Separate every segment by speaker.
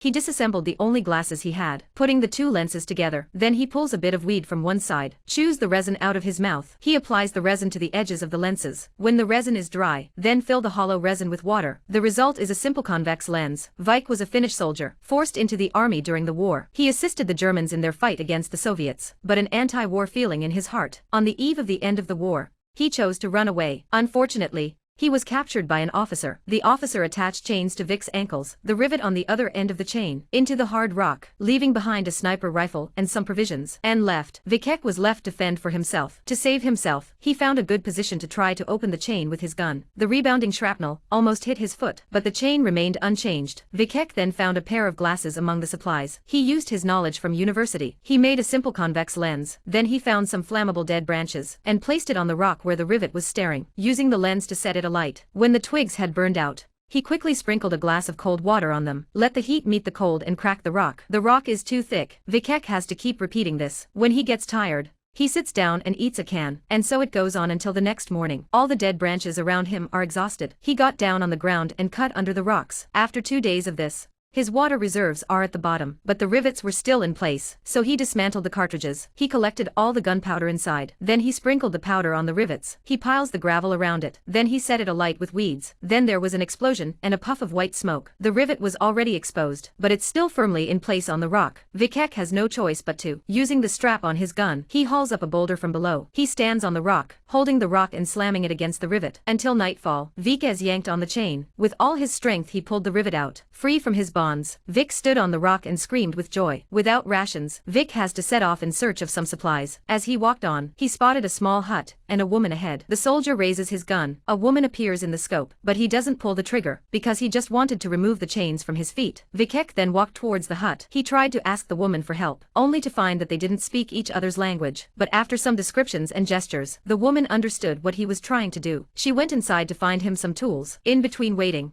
Speaker 1: He disassembled the only glasses he had, putting the two lenses together. Then he pulls a bit of weed from one side, chews the resin out of his mouth. He applies the resin to the edges of the lenses. When the resin is dry, then fill the hollow resin with water. The result is a simple convex lens. Vike was a Finnish soldier, forced into the army during the war. He assisted the Germans in their fight against the Soviets, but an anti-war feeling in his heart. On the eve of the end of the war, he chose to run away. Unfortunately, he was captured by an officer. The officer attached chains to Vic's ankles, the rivet on the other end of the chain, into the hard rock, leaving behind a sniper rifle and some provisions, and left. Vic was left to fend for himself. To save himself, he found a good position to try to open the chain with his gun. The rebounding shrapnel almost hit his foot, but the chain remained unchanged. Vic then found a pair of glasses among the supplies. He used his knowledge from university. He made a simple convex lens. Then he found some flammable dead branches, and placed it on the rock where the rivet was staring, using the lens to set it alight. When the twigs had burned out, he quickly sprinkled a glass of cold water on them. Let the heat meet the cold and crack the rock. The rock is too thick. Vic has to keep repeating this. When he gets tired, he sits down and eats a can, and so it goes on until the next morning. All the dead branches around him are exhausted. He got down on the ground and cut under the rocks. After 2 days of this, his water reserves are at the bottom, but the rivets were still in place, so he dismantled the cartridges. He collected all the gunpowder inside. Then he sprinkled the powder on the rivets. He piles the gravel around it. Then he set it alight with weeds. Then there was an explosion and a puff of white smoke. The rivet was already exposed, but it's still firmly in place on the rock. Vic has no choice but to, using the strap on his gun, he hauls up a boulder from below. He stands on the rock, holding the rock and slamming it against the rivet. Until nightfall, Vic yanked on the chain. With all his strength he pulled the rivet out. Free from his bonds, Vic stood on the rock and screamed with joy. Without rations, Vic has to set off in search of some supplies. As he walked on, he spotted a small hut and a woman ahead. The soldier raises his gun. A woman appears in the scope, but he doesn't pull the trigger, because he just wanted to remove the chains from his feet. Vic then walked towards the hut. He tried to ask the woman for help, only to find that they didn't speak each other's language. But after some descriptions and gestures, the woman understood what he was trying to do. She went inside to find him some tools.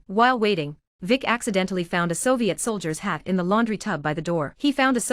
Speaker 1: While waiting, Vic accidentally found a Soviet soldier's hat in the laundry tub by the door. He felt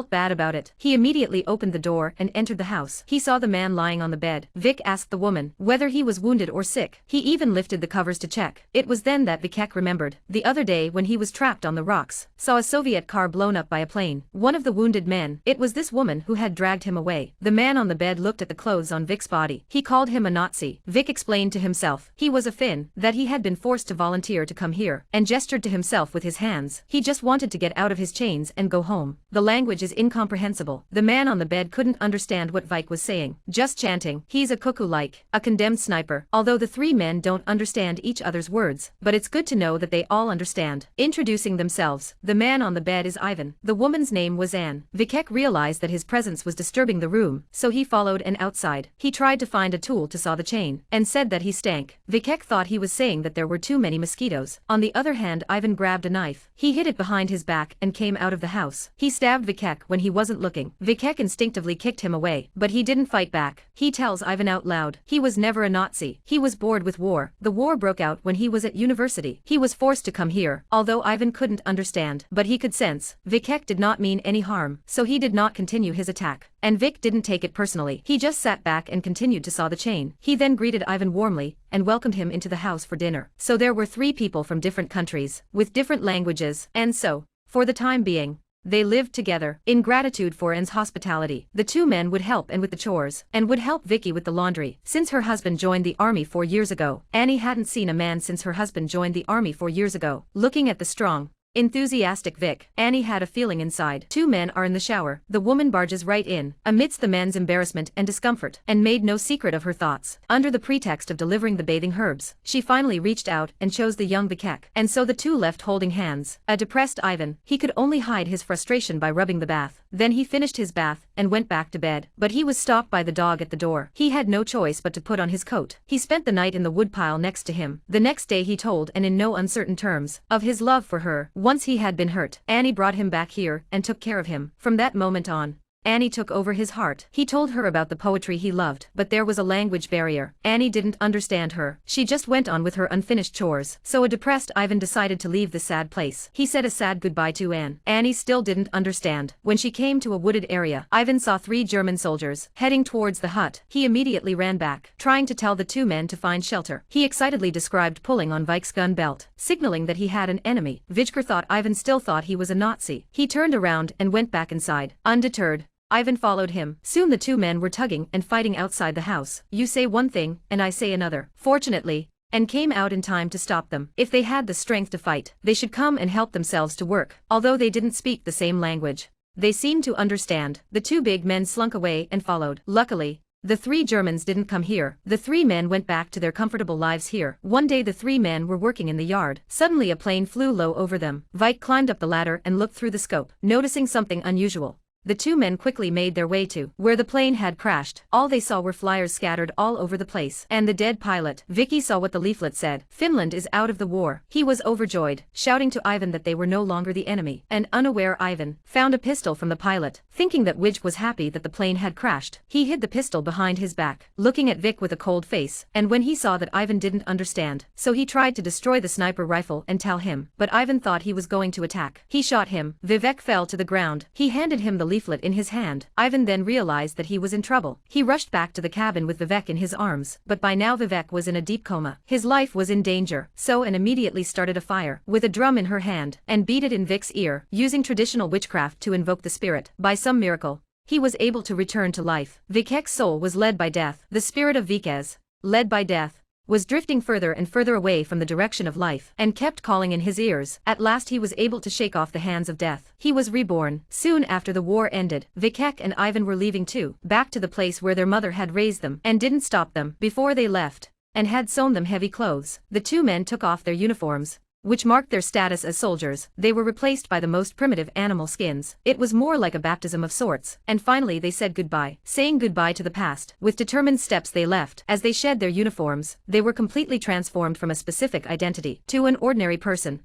Speaker 1: bad about it. He immediately opened the door and entered the house. He saw the man lying on the bed. Vic asked the woman whether he was wounded or sick. He even lifted the covers to check. It was then that Vic remembered. The other day when he was trapped on the rocks, saw a Soviet car blown up by a plane. One of the wounded men, it was this woman who had dragged him away. The man on the bed looked at the clothes on Vic's body. He called him a Nazi. Vic explained to himself he was a Finn, that he had been forced to volunteer to come here, and gestured to himself with his hands. He just wanted to get out of his chains and go home. The language is incomprehensible. The man on the bed couldn't understand what Vic was saying, just chanting, "He's a cuckoo like a condemned sniper." Although the three men don't understand each other's words, but it's good to know that they all understand. Introducing themselves, the man on the bed is Ivan. The woman's name was Anne. Vic realized that his presence was disturbing the room, so he followed Anne outside. He tried to find a tool to saw the chain, and said that he stank. Vic thought he was saying that there were too many mosquitoes. On the other hand, Ivan grabbed a knife. He hid it behind his back and came out of the house. He stabbed Vic when he wasn't looking. Vic instinctively kicked him away, but he didn't fight back. He tells Ivan out loud he was never a Nazi. He was bored with war. The war broke out when he was at university. He was forced to come here, although Ivan couldn't understand, but he could sense Vic did not mean any harm, so he did not continue his attack. And Vic didn't take it personally. He just sat back and continued to saw the chain. He then greeted Ivan warmly and welcomed him into the house for dinner. So there were 3 people from different countries, with different languages, and so, for the time being, they lived together. In gratitude for Anne's hospitality, the 2 men would help Anne with the chores, and would help Vicky with the laundry. Since her husband joined the army 4 years ago, Annie hadn't seen a man since her husband joined the army 4 years ago. Looking at the strong, enthusiastic Vic, Annie had a feeling inside. 2 men are in the shower. The woman barges right in, amidst the men's embarrassment and discomfort, and made no secret of her thoughts. Under the pretext of delivering the bathing herbs, she finally reached out and chose the young Vic, and so the 2 left holding hands. A depressed Ivan, he could only hide his frustration by rubbing the bath. Then he finished his bath and went back to bed, but he was stopped by the dog at the door. He had no choice but to put on his coat. He spent the night in the woodpile next to him. The next day he told, and in no uncertain terms, of his love for her. Once he had been hurt, Annie brought him back here and took care of him. From that moment on, Annie took over his heart. He told her about the poetry he loved, but there was a language barrier. Annie didn't understand her. She just went on with her unfinished chores. So a depressed Ivan decided to leave the sad place. He said a sad goodbye to Anne. Annie still didn't understand. When she came to a wooded area, Ivan saw 3 German soldiers heading towards the hut. He immediately ran back, trying to tell the 2 men to find shelter. He excitedly described pulling on Vik's gun belt, signaling that he had an enemy. Vichker thought Ivan still thought he was a Nazi. He turned around and went back inside. Undeterred, Ivan followed him. Soon the 2 men were tugging and fighting outside the house. You say one thing, and I say another. Fortunately, Anne came out in time to stop them. If they had the strength to fight, they should come and help themselves to work. Although they didn't speak the same language, they seemed to understand. The 2 big men slunk away and followed. Luckily, the 3 Germans didn't come here. The 3 men went back to their comfortable lives here. One day the 3 men were working in the yard. Suddenly a plane flew low over them. Vike climbed up the ladder and looked through the scope, noticing something unusual. The 2 men quickly made their way to where the plane had crashed. All they saw were flyers scattered all over the place. And the dead pilot. Vicky saw what the leaflet said. Finland is out of the war. He was overjoyed, shouting to Ivan that they were no longer the enemy. And unaware Ivan found a pistol from the pilot. Thinking that Wijk was happy that the plane had crashed, he hid the pistol behind his back, looking at Vic with a cold face. And when he saw that Ivan didn't understand, so he tried to destroy the sniper rifle and tell him. But Ivan thought he was going to attack. He shot him. Vivek fell to the ground. He handed him the leaflet in his hand. Ivan then realized that he was in trouble. He rushed back to the cabin with Vivek in his arms, but by now Vivek was in a deep coma. His life was in danger, so Anne immediately started a fire, with a drum in her hand, and beat it in Vic's ear, using traditional witchcraft to invoke the spirit. By some miracle, he was able to return to life. Vikek's soul was led by death. The spirit of Vikes, led by death, was drifting further and further away from the direction of life, and kept calling in his ears. At last he was able to shake off the hands of death. He was reborn. Soon after the war ended, Vikek and Ivan were leaving too, back to the place where their mother had raised them, and didn't stop them. Before they left, and had sewn them heavy clothes, the 2 men took off their uniforms, which marked their status as soldiers. They were replaced by the most primitive animal skins. It was more like a baptism of sorts. And finally they said goodbye, saying goodbye to the past. With determined steps they left. As they shed their uniforms, they were completely transformed from a specific identity to an ordinary person.